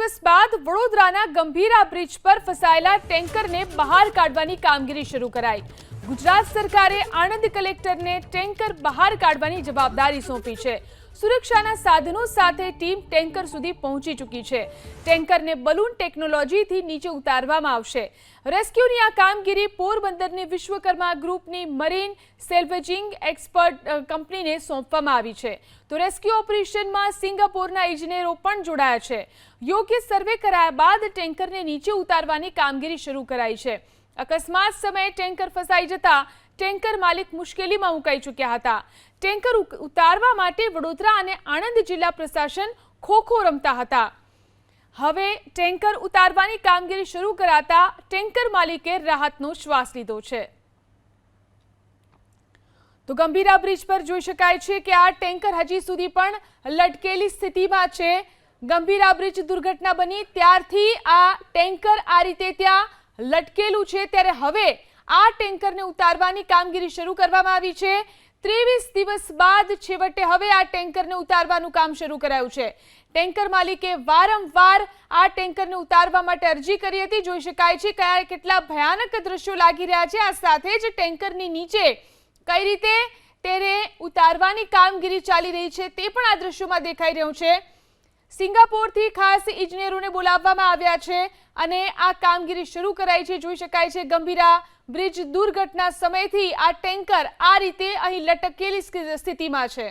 દિવસ બાદ વડોદરાના ગંભીરા બ્રિજ પર ફસાયેલા ટેન્કરને બહાર કાઢવાની કામગીરી શરૂ કરાઈ। ગુજરાત સરકારે આણંદ કલેક્ટરને ટેન્કર બહાર કાઢવાની જવાબદારી સોંપી છે। સુરક્ષાના સાધનો સાથે ટીમ ટેન્કર સુધી પહોંચી ચૂકી છે। ટેન્કરને બલૂન ટેકનોલોજીથી નીચે ઉતારવામાં આવશે। રેસ્ક્યુની આ કામગીરી પોરબંદરની વિશ્વકર્મા ગ્રુપની મરીન સેલ્વેજિંગ એક્સપર્ટ કંપનીને સોંપવામાં આવી છે। તો રેસ્ક્યુ ઓપરેશનમાં સિંગાપોરના ઇજનેરો પણ જોડાયા છે। યોગ્ય સર્વે કરાયા બાદ ટેન્કરને નીચે ઉતારવાની કામગીરી શરૂ કરાઈ છે। અકસ્માત સમયે ટેન્કર ફસાઈ જતા ટેન્કર માલિક મુશ્કેલીમાં મુકાઈ ચૂક્યા હતા। ટેન્કર ઉતારવા માટે વડોદરા અને આણંદ જિલ્લા પ્રશાસન ખોખો રમતા હતા। હવે ટેન્કર ઉતારવાની કામગીરી શરૂ કરાતા ટેન્કર માલિકે રાહતનો શ્વાસ લીધો છે। તો ગંભીરા બ્રિજ પર જોઈ શકાય છે કે આ ટેન્કર હજી સુધી પણ લટકેલી સ્થિતિમાં છે। ગંભીરા બ્રિજ દુર્ઘટના બની ત્યારથી આ ટેન્કર આ રીતે ત્યાં લટકેલું છે, ત્યારે હવે આ ટેન્કરને ઉતારવાની કામગીરી શરૂ કરવામાં આવી છે। 23 દિવસ બાદ છેવટે હવે આ ટેન્કરને ઉતારવાનું કામ શરૂ કરાયું છે। ટેન્કર માલિકે વારંવાર આ ટેન્કરને ઉતારવા માટે અરજી કરી હતી। જોઈ શકાય છે કે કેટલા ભયાનક દ્રશ્યો લાગી રહ્યા છે। આ સાથે જ ટેન્કરની નીચે કઈ રીતે તેને ઉતારવાની કામગીરી ચાલી રહી છે તે પણ આ દ્રશ્યોમાં દેખાઈ રહ્યું છે। સિંગાપોરથી ખાસ ઇજનેરોને બોલાવવામાં આવ્યા છે અને આ કામગીરી શરૂ કરાઈ છે। જોઈ શકાય છે ગંભીરા બ્રિજ દુર્ઘટના સમયથી આ ટેન્કર આ રીતે અહીં લટકેલી સ્થિતિમાં છે।